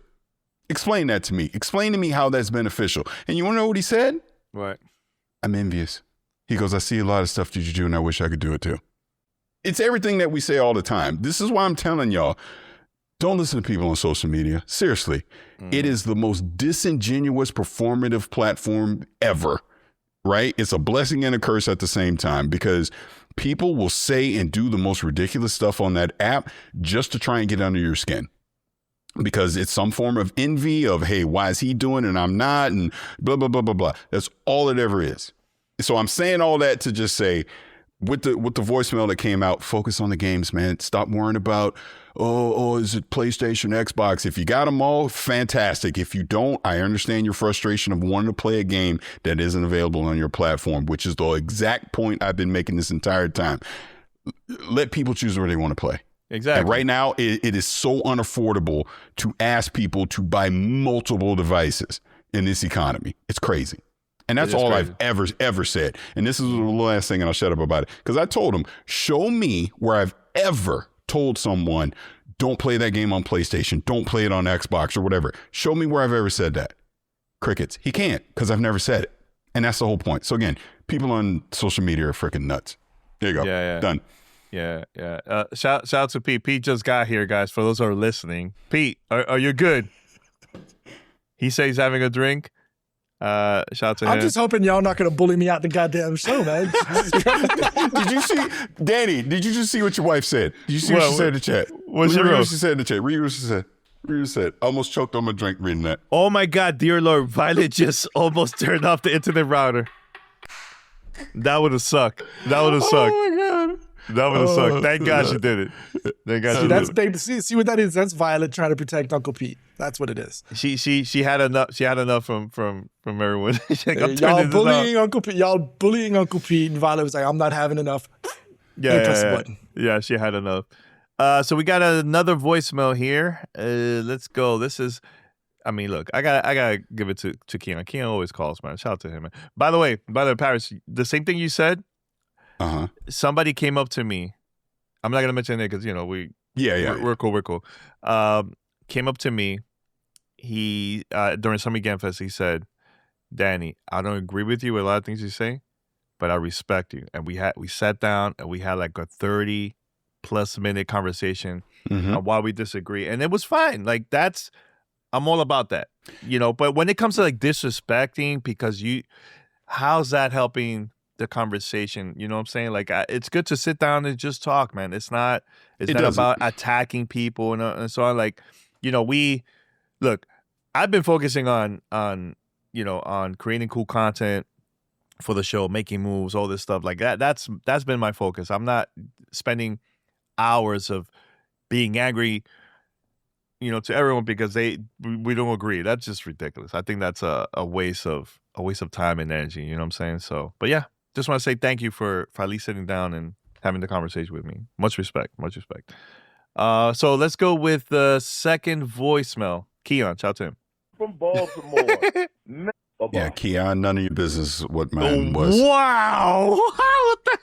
Explain that to me. Explain to me how that's beneficial. And you want to know what he said? What? I'm envious. He goes, I see a lot of stuff that you do and I wish I could do it too. It's everything that we say all the time. This is why I'm telling y'all, don't listen to people on social media. Seriously. It is the most disingenuous performative platform ever, right? It's a blessing and a curse at the same time because people will say and do the most ridiculous stuff on that app just to try and get under your skin. Because it's some form of envy of, hey, why is he doing it and I'm not? And blah, blah, blah, blah, blah. That's all it ever is. So I'm saying all that to just say, with the voicemail that came out, focus on the games, man. Stop worrying about, is it PlayStation, Xbox? If you got them all, fantastic. If you don't, I understand your frustration of wanting to play a game that isn't available on your platform, which is the exact point I've been making this entire time. Let people choose where they want to play. Exactly. And right now, it is so unaffordable to ask people to buy multiple devices in this economy. It's crazy. And that's all crazy. I've ever said. And this is the last thing, and I'll shut up about it. Because I told him, show me where I've ever told someone, don't play that game on PlayStation. Don't play it on Xbox or whatever. Show me where I've ever said that. Crickets. He can't because I've never said it. And that's the whole point. So again, people on social media are freaking nuts. There you go. Yeah. Done. Yeah. Shout out to Pete. Pete just got here, guys. For those who are listening, Pete, are you good? He says he's having a drink. Shout out to him. I'm just hoping y'all not going to bully me out the goddamn show, man. Did you see, Danny? Did you just see what your wife said? Did you see what she said in the chat? What's Read what she said in the chat. Read what she said. Read what she said. Almost choked on my drink reading that. Oh my God, dear Lord, Violet just almost turned off the internet router. That would have sucked. Oh my God. That would have sucked. Thank God she did it. Thank God see what that is? That's Violet trying to protect Uncle Pete. That's what it is. She had enough. She had enough from everyone. Like, y'all bullying Uncle Pete. Y'all bullying Uncle Pete, and Violet was like, "I'm not having enough." Press the button. Yeah, she had enough. So we got another voicemail here. Let's go. This is. I mean, look, I gotta give it to Keon. Keon always calls, man. Shout out to him, man. By the way, Parris, the same thing you said. Somebody came up to me. I'm not gonna mention it because we're cool. Came up to me. He during Summer Game Fest, he said, "Danny, I don't agree with you with a lot of things you say, but I respect you." And we sat down and we had like a 30+ minute conversation on why we disagree, and it was fine. Like I'm all about that, But when it comes to like disrespecting, because how's that helping the conversation? You know what I'm saying? Like it's good to sit down and just talk, man. It's not about attacking people and so on. Like, look, I've been focusing on creating cool content for the show, making moves, all this stuff like that. That's been my focus. I'm not spending hours of being angry, to everyone because we don't agree. That's just ridiculous. I think that's a waste of time and energy. You know what I'm saying? So, but yeah. Just want to say thank you for at least sitting down and having the conversation with me. Much respect. So let's go with the second voicemail. Keon, shout to him. From Baltimore. Yeah, Keon, none of your business what mine was. Wow. What the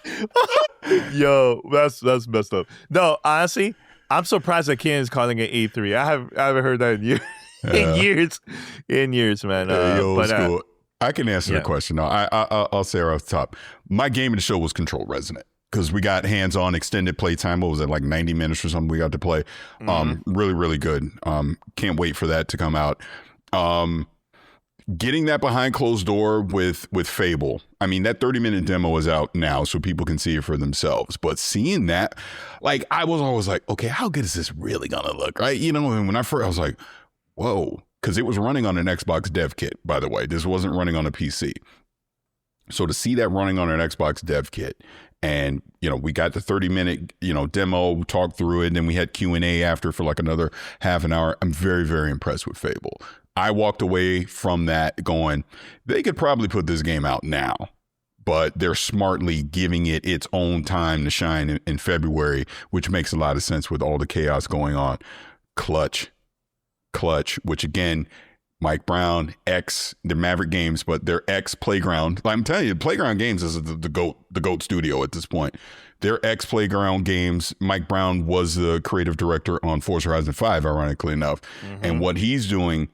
heck? Yo, that's messed up. No, honestly, I'm surprised that Keon is calling it E3. I haven't heard that in years, man. But cool. I can answer the question. No, I'll say right off the top. My game of the show was Control Resonant because we got hands-on extended play time. What was it, like 90 minutes or something we got to play? Really, really good. Can't wait for that to come out. Getting that behind closed door with Fable. I mean, that 30-minute demo is out now so people can see it for themselves. But seeing that, like, I was always like, okay, how good is this really going to look, right? And when I was like, whoa. Because it was running on an Xbox dev kit, by the way. This wasn't running on a PC. So to see that running on an Xbox dev kit, and we got the 30-minute demo, talked through it, and then we had Q&A after for like another half an hour. I'm very, very impressed with Fable. I walked away from that going, they could probably put this game out now, but they're smartly giving it its own time to shine in February, which makes a lot of sense with all the chaos going on. Clutch, which again, Mike Brown, the Maverick Games, but their Playground. I'm telling you, Playground Games is the GOAT studio at this point. Their Playground Games, Mike Brown was the creative director on Forza Horizon 5, ironically enough. Mm-hmm. And what he's doing,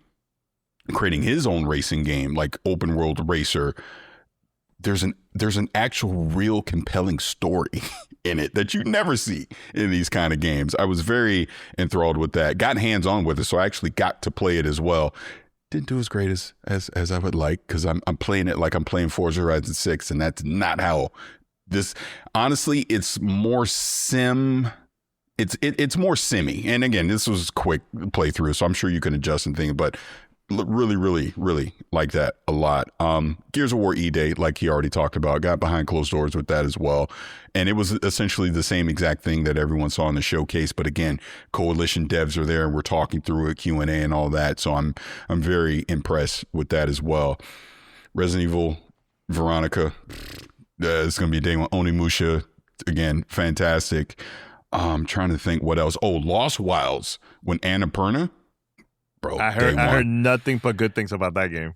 creating his own racing game, like open world racer, there's an actual real compelling story in it that you never see in these kind of games. I was very enthralled with that. Got hands on with it, so I actually got to play it as well. Didn't do as great as I would like, because I'm playing it like I'm playing Forza Horizon 6, and that's not how this. Honestly, it's more sim. It's more simmy. And again, this was quick playthrough, so I'm sure you can adjust and things, but really, really, really like that a lot. Gears of War E-Day, like he already talked about, got behind closed doors with that as well. And it was essentially the same exact thing that everyone saw in the showcase. But again, Coalition devs are there and we're talking through a Q&A and all that. So I'm very impressed with that as well. Resident Evil, Veronica, it's going to be a day one. Onimusha, again, fantastic. I'm trying to think what else. Oh, Lost Wilds, when Annapurna. Bro, I heard nothing but good things about that game.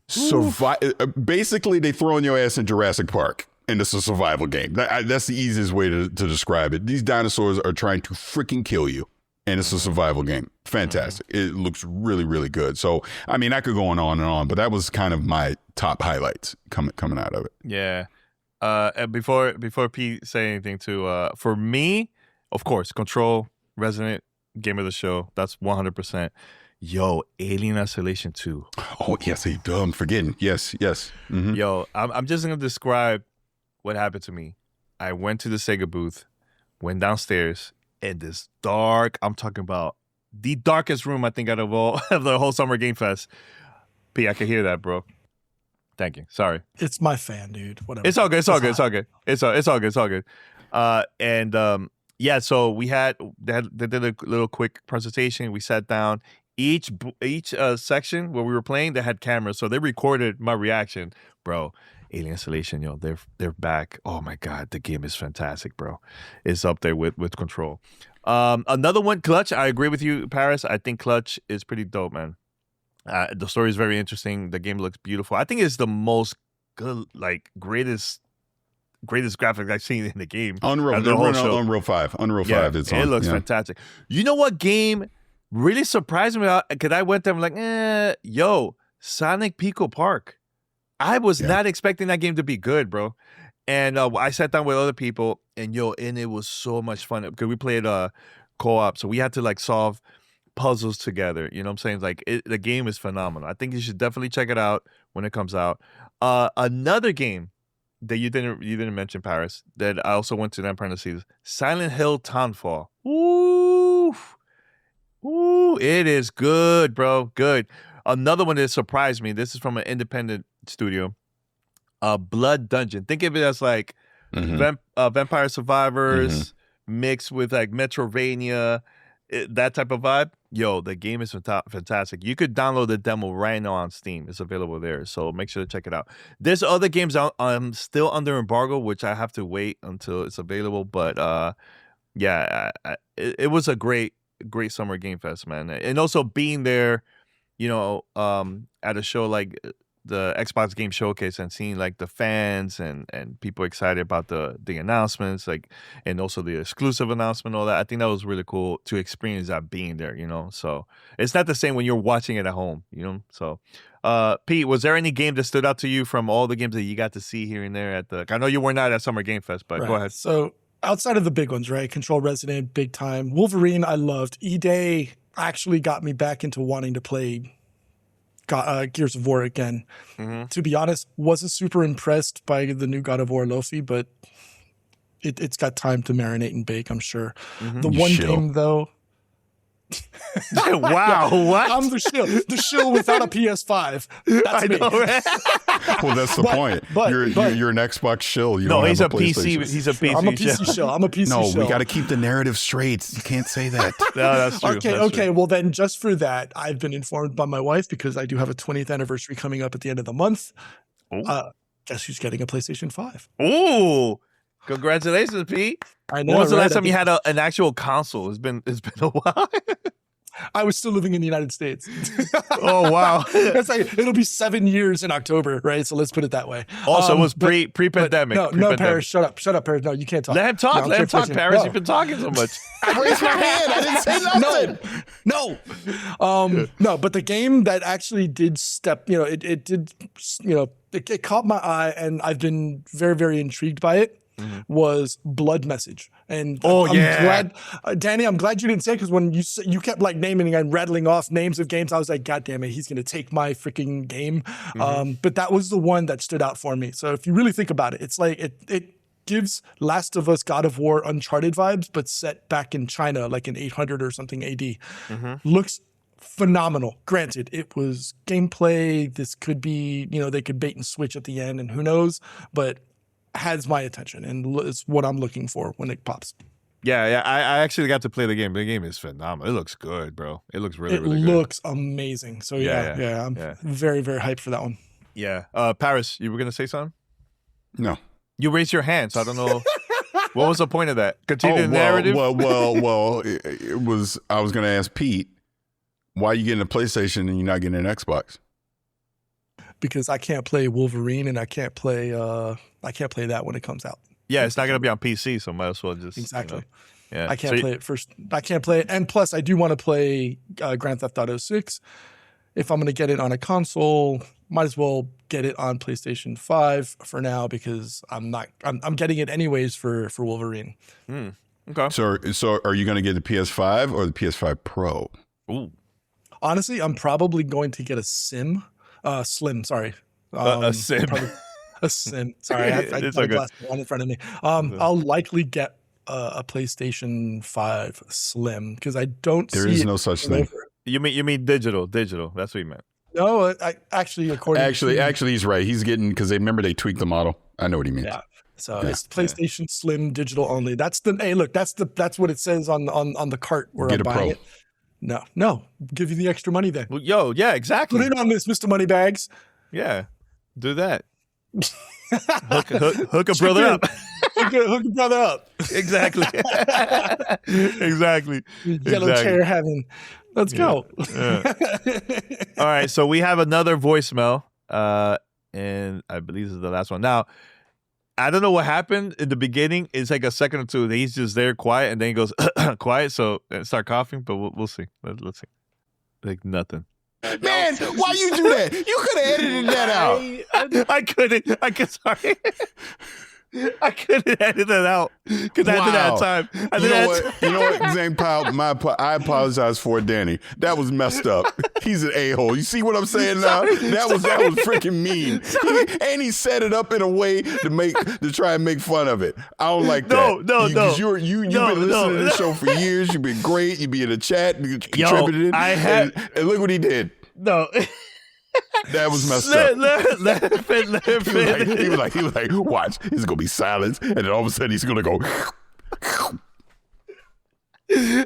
Basically, they throw in your ass in Jurassic Park, and it's a survival game. That's the easiest way to describe it. These dinosaurs are trying to freaking kill you, and it's a survival game. Fantastic. It looks really, really good. So, I mean, I could go on and on, but that was kind of my top highlights coming out of it. Yeah. And before Pete say anything too, for me, of course, Control, Resident, game of the show. That's 100%. Yo, Alien Isolation 2. Oh, yes, I'm forgetting. Yes. Mm-hmm. Yo, I'm just going to describe what happened to me. I went to the Sega booth, went downstairs, and this dark, I'm talking about the darkest room, I think, out of all of the whole Summer Game Fest. P, I can hear that, bro. Thank you. Sorry. It's my fan, dude. Whatever. It's all good. It's all good. Yeah, so they did a little quick presentation. We sat down. Each section where we were playing, they had cameras, so they recorded my reaction, bro. Alien Isolation, yo, they're back. Oh my god, the game is fantastic, bro. It's up there with Control. Another one, Clutch. I agree with you, Parris. I think Clutch is pretty dope, man. The story is very interesting. The game looks beautiful. I think it's the most good, like greatest graphics I've seen in the game. Unreal 5. It looks fantastic. You know what game really surprised me? Because I went there, I'm like, yo, Sonic Pico Park. I was not expecting that game to be good, bro. And I sat down with other people, and it was so much fun because we played co-op, so we had to like solve puzzles together. You know what I'm saying? Like the game is phenomenal. I think you should definitely check it out when it comes out. Another game that you didn't mention, Parris, that I also went to the Empire to see, Silent Hill Townfall. Ooh, it is good, bro. Good. Another one that surprised me. This is from an independent studio. Blood Dungeon. Think of it as like Vampire Survivors mixed with like Metrovania, that type of vibe. Yo, the game is fantastic. You could download the demo right now on Steam. It's available there, so make sure to check it out. There's other games I'm still under embargo, which I have to wait until it's available. But it was a great Summer Game Fest, man. And also being there, at a show like the Xbox Game Showcase and seeing like the fans and people excited about the announcements, like, and also the exclusive announcement, all that. I think that was really cool to experience that being there, So it's not the same when you're watching it at home, So, Pete, was there any game that stood out to you from all the games that you got to see here and there I know you were not at Summer Game Fest, but go ahead. So outside of the big ones, right? Control, Resident, big time. Wolverine, I loved. E-Day actually got me back into wanting to play Gears of War again. To be honest, wasn't super impressed by the new God of War Lofi, but it's got time to marinate and bake, I'm sure. The one game though. Wow, what? I'm the shill without a PS5. That's me. Know, right? Well, that's the point. You're an Xbox shill. You no, don't he's have a PC. He's a PC. I'm a PC shill. I'm a PC shill. No, we got to keep the narrative straight. You can't say that. No, that's true. Okay. Well, then just for that, I've been informed by my wife because I do have a 20th anniversary coming up at the end of the month. guess who's getting a PlayStation 5? Ooh, congratulations, Pete. I know. When was the right? last time you had an actual console? It's been a while. I was still living in the United States. Oh wow. That's like, it'll be 7 years in October, right? So let's put it that way. Also, it was pre-pandemic. No, Parris, shut up, Parris. No, you can't talk. Let him talk. No, Let him talk, Parris. No. You've been talking so much. I raised my hand. I didn't say nothing. No, but the game that actually did step, it did, it caught my eye, and I've been very, very intrigued by it. Was Blood Message. And I'm glad, Danny, I'm glad you didn't say it, because when you kept like naming and rattling off names of games, I was like, God damn it, he's going to take my freaking game. But that was the one that stood out for me. So if you really think about it, it's like it gives Last of Us, God of War, Uncharted vibes, but set back in China, like in 800 or something AD. Looks phenomenal. Granted, it was gameplay. This could be, they could bait and switch at the end, and who knows, but has my attention, and it's what I'm looking for when it pops. Yeah. I actually got to play the game. The game is phenomenal. It looks good, bro. It looks really good. It looks amazing. So I'm very, very hyped for that one. Yeah. Parris, you were gonna say something? No. You raised your hand, so I don't know. What was the point of that? Continue the narrative. Well. It was. I was gonna ask Pete, why are you getting a PlayStation and you're not getting an Xbox? Because I can't play Wolverine, and I can't play that when it comes out. Yeah, it's not gonna be on PC, so might as well just exactly. Yeah, I can't play it first. I can't play it, and plus, I do want to play Grand Theft Auto 6. If I'm gonna get it on a console, might as well get it on PlayStation 5 for now, because I'm getting it anyways for Wolverine. Okay. So are you gonna get the PS5 or the PS5 Pro? Ooh. Honestly, I'm probably going to get a Slim. Sorry. A Sim. A Sim. Sorry, I It's my okay. glass one in front of me. I'll likely get a PlayStation 5 Slim, because I don't see There is no such thing. You mean digital? Digital. That's what you meant. No, actually, Actually, he's right. He's getting, because they tweaked the model. I know what he means. Yeah. So it's PlayStation Slim digital only. That's what it says on the cart where Get I'm a buying Pro. it. No, give you the extra money then. Well, yeah, exactly. Put it on this, Mr. Moneybags. Yeah, do that. hook a brother up. Hook a brother up. Exactly. Exactly. Yellow chair having. Let's go. Yeah. All right, so we have another voicemail, and I believe this is the last one. Now, I don't know what happened in the beginning. It's like a second or two. He's just there quiet, and then he goes quiet, so start coughing, but we'll see. Let's see. Like nothing. Man, why you do that? You could have edited that out. I couldn't. Sorry. I couldn't edit it out because I didn't have time. You know what, Zane Powell, I apologize for it, Danny. That was messed up. He's an a-hole. You see what I'm saying now? That was freaking mean. And he set it up in a way to try and make fun of it. I don't like that. No. You've been listening to the show for years. You've been great. You be in the chat. You contributed. And look what he did. No. That was messed up. Let him fit. He was like, watch, it's gonna be silence, and then all of a sudden he's gonna go.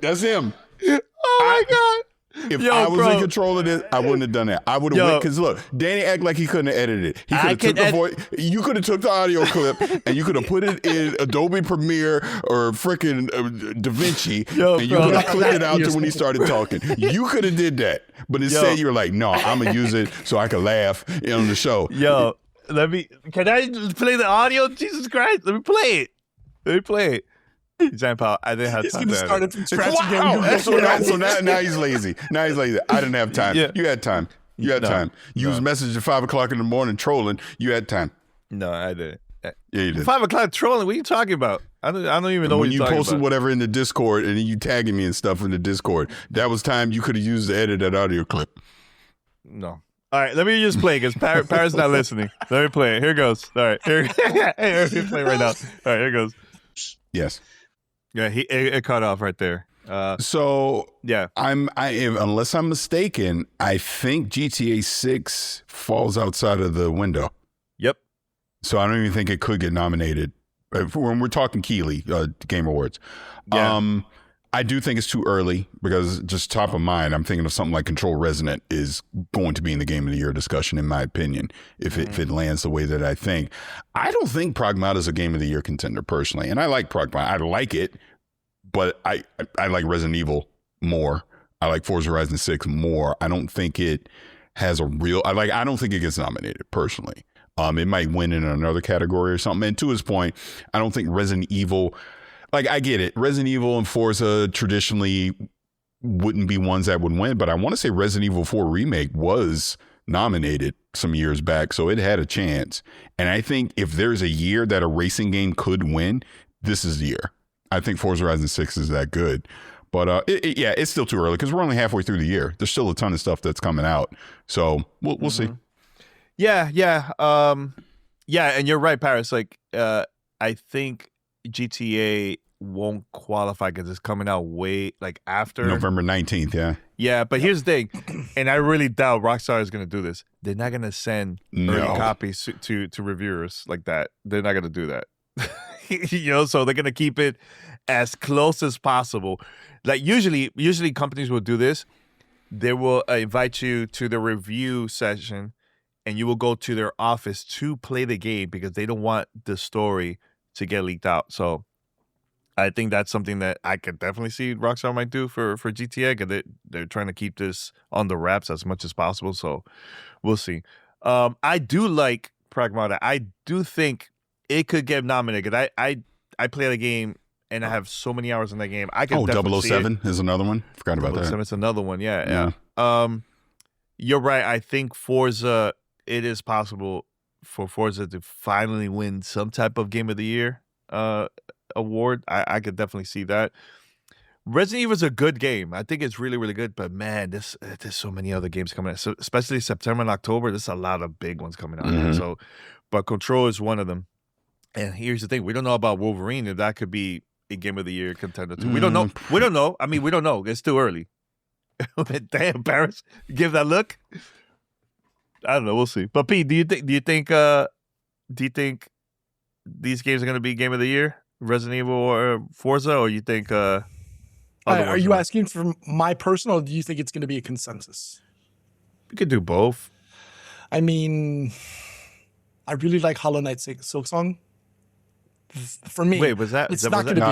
That's him. Oh my God. If I was in control of this, I wouldn't have done that. I would have went, because look, Danny act like he couldn't have edited it. He could have took the voice. You could have took the audio clip and you could have put it in Adobe Premiere or freaking DaVinci, and you could have clipped it out to when he started talking. You could have did that, but instead you were like, no, I'm gonna use it so I can laugh on the show. Yo, can I play the audio? Jesus Christ, let me play it. Jean Paul, I didn't have time. He's gonna start it from scratch Wow. again. So now he's lazy. I didn't have time. Yeah. You had time. You was messaging at 5 o'clock in the morning trolling. You had time. No, I didn't. Yeah, you did. 5 o'clock trolling. What are you talking about? I don't even know what when you're you talking posted about. whatever in the Discord and you tagging me and stuff in the Discord. That was time you could have used to edit that audio clip. No. All right, let me just play because Parris not listening. Let me play it. Here goes. All right, here. Let me play right now. All right, here goes. Yes. Yeah, it cut off right there. So yeah, unless I'm mistaken, I think GTA 6 falls outside of the window. Yep. So I don't even think it could get nominated when we're talking Keeley Game Awards. Yeah. I do think it's too early because just top of mind, I'm thinking of something like Control Resonant is going to be in the Game of the Year discussion, in my opinion, if it lands the way that I think. I don't think Pragmata is a Game of the Year contender personally, and I like Pragmata. I like it, but I like Resident Evil more. I like Forza Horizon 6 more. I don't think it has a real. I don't think it gets nominated personally. It might win in another category or something. And to his point, I don't think Resident Evil. Like, I get it. Resident Evil and Forza traditionally wouldn't be ones that would win, but I want to say Resident Evil 4 Remake was nominated some years back, so it had a chance. And I think if there's a year that a racing game could win, this is the year. I think Forza Horizon 6 is that good. But it's still too early because we're only halfway through the year. There's still a ton of stuff that's coming out. So we'll see. Yeah. And you're right, Parris. Like, I think GTA won't qualify because it's coming out way after November 19th. Yeah, but here's the thing, and I really doubt Rockstar is going to do this. They're not going to send early copies to reviewers like that. They're not going to do that. So they're going to keep it as close as possible. Like usually companies will do this. They will invite you to the review session, and you will go to their office to play the game because they don't want the story to get leaked out. So I think that's something that I could definitely see Rockstar might do for GTA, because they're trying to keep this on the wraps as much as possible. So we'll see. I do like Pragmata. I do think it could get nominated. I play the game and I have so many hours in that game. I can definitely 007 is another one. Forgot about that. 007 is another one. Yeah. You're right. I think Forza, it is possible for Forza to finally win some type of Game of the Year award. I could definitely see that. Resident Evil is a good game. I think it's really, really good. But man, there's so many other games coming out. So especially September and October, there's a lot of big ones coming out. So, but Control is one of them. And here's the thing: we don't know about Wolverine, and that could be a Game of the Year contender too. We don't know. We don't know. I mean, we don't know. It's too early. Damn, Parris, give that look. I don't know. We'll see. But Pete, do you think these games are going to be Game of the Year, Resident Evil or Forza, or you think? Are you asking for my personal? Or do you think it's going to be a consensus? We could do both. I mean, I really like Hollow Knight Silksong. For me, wait, was that? It's not going to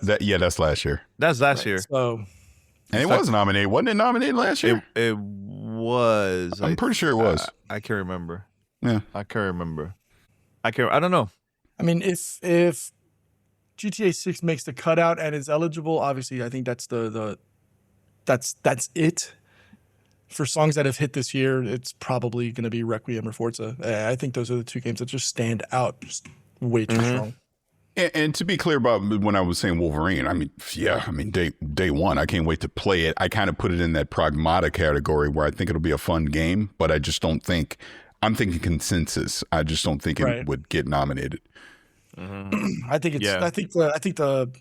be. That's last year. That's last year. So, and it was nominated. Wasn't it nominated last year? It was. I'm pretty sure it was. I can't remember. Yeah, I can't remember. I don't know. I mean, if GTA 6 makes the cutout and is eligible, obviously, I think that's that's it. For songs that have hit this year, it's probably going to be Requiem or Forza. I think those are the two games that just stand out, just way too strong. And to be clear about when I was saying Wolverine, I mean, day one, I can't wait to play it. I kind of put it in that Pragmata category where I think it'll be a fun game, but I just don't think, I'm thinking consensus. I just don't think it would get nominated. I think the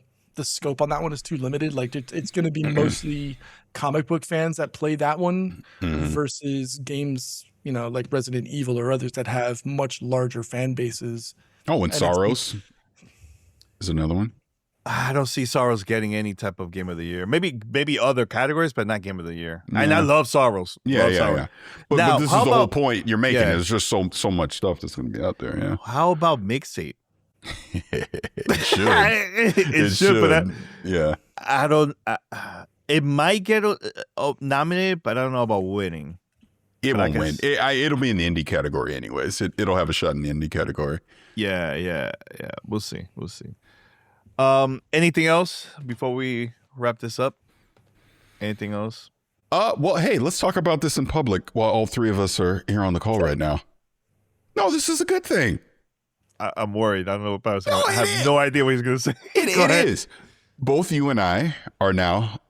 scope on that one is too limited. Like it's going to be mostly comic book fans that play that one versus games, like Resident Evil or others that have much larger fan bases. Oh, and Sorrows is another one. I don't see Sorrows getting any type of Game of the Year. Maybe other categories, but not Game of the Year. Yeah. And I love Sorrows. Yeah. But this is the whole point you're making. There's just so much stuff that's going to be out there. Yeah. How about mixtape? It should. it should. But I don't. It might get nominated, but I don't know about winning. It won't win. It'll be in the indie category anyways. It'll have a shot in the indie category. Yeah. We'll see. Anything else before we wrap this up? Anything else? Well, hey, let's talk about this in public while all three of us are here on the call right now. No, this is a good thing. I'm worried. I don't know what I was going to say. I have no idea what he's going to say. It is. Both you and I are now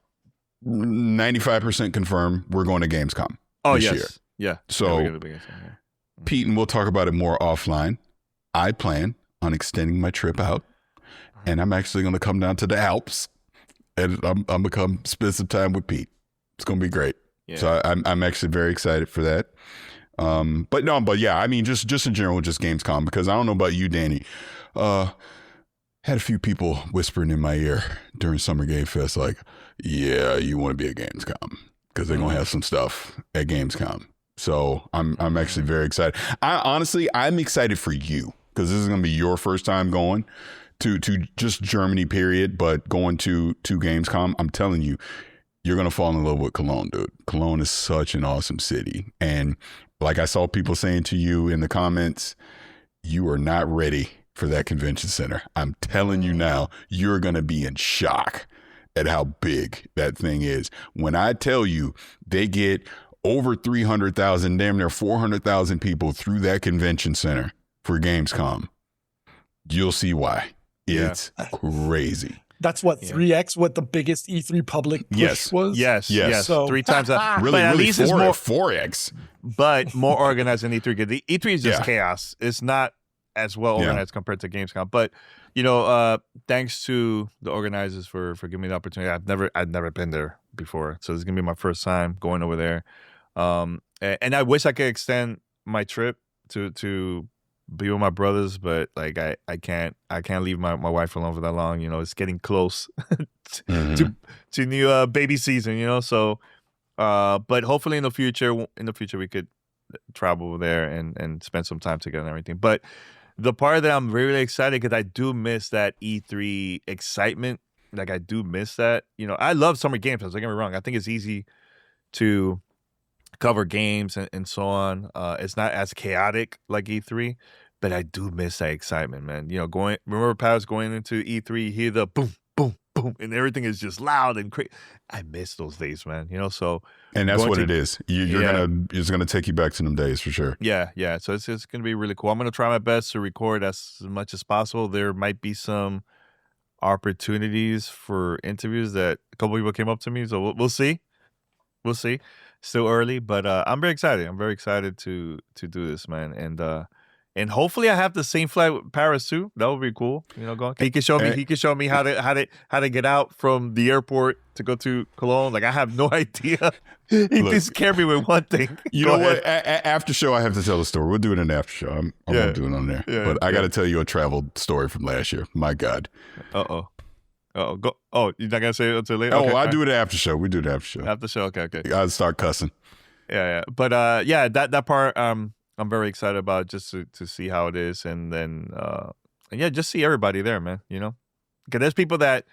95% confirmed we're going to Gamescom this year. Yeah. So, Pete, and we'll talk about it more offline. I plan on extending my trip out, and I'm actually going to come down to the Alps, and I'm going to come spend some time with Pete. It's going to be great. Yeah. So I'm actually very excited for that. But yeah, I mean, just in general, just Gamescom, because I don't know about you, Danny. had a few people whispering in my ear during Summer Game Fest, like, yeah, you want to be at Gamescom because they're going to have some stuff at Gamescom. So I'm actually very excited. I'm excited for you because this is going to be your first time going to just Germany, period, but going to Gamescom. I'm telling you, you're going to fall in love with Cologne, dude. Cologne is such an awesome city. And like I saw people saying to you in the comments, you are not ready for that convention center. I'm telling you now, you're going to be in shock at how big that thing is. When I tell you they get over 300,000, damn near 400,000 people through that convention center for Gamescom, you'll see why. It's crazy. That's what 3x what the biggest E3 public push was. Yes. So, 3 times that. Really, but at really least it's more 4x. but more organized than E3. The E3 is just chaos. It's not as well organized compared to Gamescom. But thanks to the organizers for giving me the opportunity. I've never been there before, so this is gonna be my first time going over there. And I wish I could extend my trip to be with my brothers, but like I can't leave my wife alone for that long. It's getting close to new baby season. So but hopefully in the future we could travel over there and spend some time together and everything. But the part that I'm really excited, because I do miss that E3 excitement. Like I do miss that. I love Summer Game Fest. Don't get me wrong. I think it's easy to cover games and so on. It's not as chaotic like E3, but I do miss that excitement, man. Remember Parris going into E3, hear the boom, boom, boom, and everything is just loud and crazy. I miss those days, man. So and that's what it is. It's gonna take you back to them days for sure. Yeah. So it's gonna be really cool. I'm gonna try my best to record as much as possible. There might be some opportunities for interviews that a couple people came up to me, so we'll see. Still early, but I'm very excited. I'm very excited to do this, man. And hopefully I have the same flight with Parris too. That would be cool. He can show me how to get out from the airport to go to Cologne. Like I have no idea. He just scared me with one thing. You know what? After show, I have to tell the story. We'll do it in the after show. I won't do it on there. But I got to tell you a travel story from last year. My God. Go. Oh, you're not gonna say it until later. Oh, I do it after show. We do it after show. After show. Okay. I'll start cussing. Yeah. But that part I'm very excited about, just to see how it is, and then just see everybody there, man. Because there's people that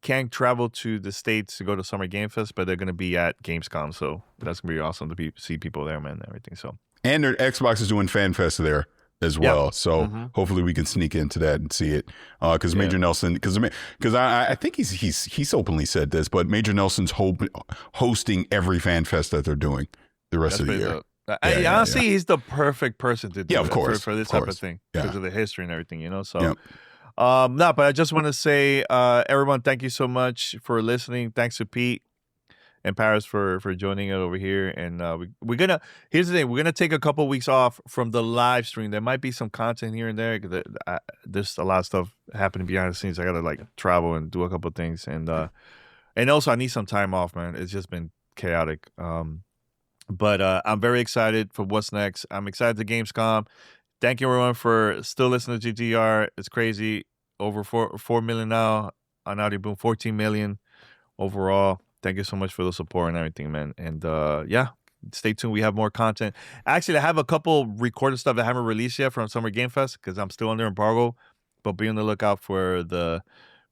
can't travel to the States to go to Summer Game Fest, but they're gonna be at Gamescom, so that's gonna be awesome to see people there, man, and everything. So, and their Xbox is doing Fan Fest there as well, so hopefully we can sneak into that and see it. Because Major Nelson, because I think he's openly said this, but Major Nelson's hosting every Fan Fest that they're doing the rest of the year. Honestly, he's the perfect person to do of course, for this type of thing because of the history and everything, So, Yep. but I just want to say, everyone, thank you so much for listening. Thanks to Pete and Parris for joining us over here. And here's the thing, we're gonna take a couple weeks off from the live stream. There might be some content here and there because there's a lot of stuff happening behind the scenes. I gotta travel and do a couple of things, and also I need some time off, man. It's just been chaotic. But I'm very excited for what's next. I'm excited to Gamescom. Thank you, everyone, for still listening to GTR. It's crazy. Over 4 million now on Audio Boom, 14 million overall. Thank you so much for the support and everything, man. And stay tuned. We have more content. Actually, I have a couple recorded stuff that I haven't released yet from Summer Game Fest because I'm still under embargo. But be on the lookout for the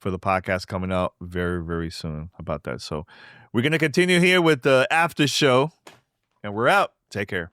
podcast coming out very, very soon about that. So we're gonna continue here with the after show. And we're out. Take care.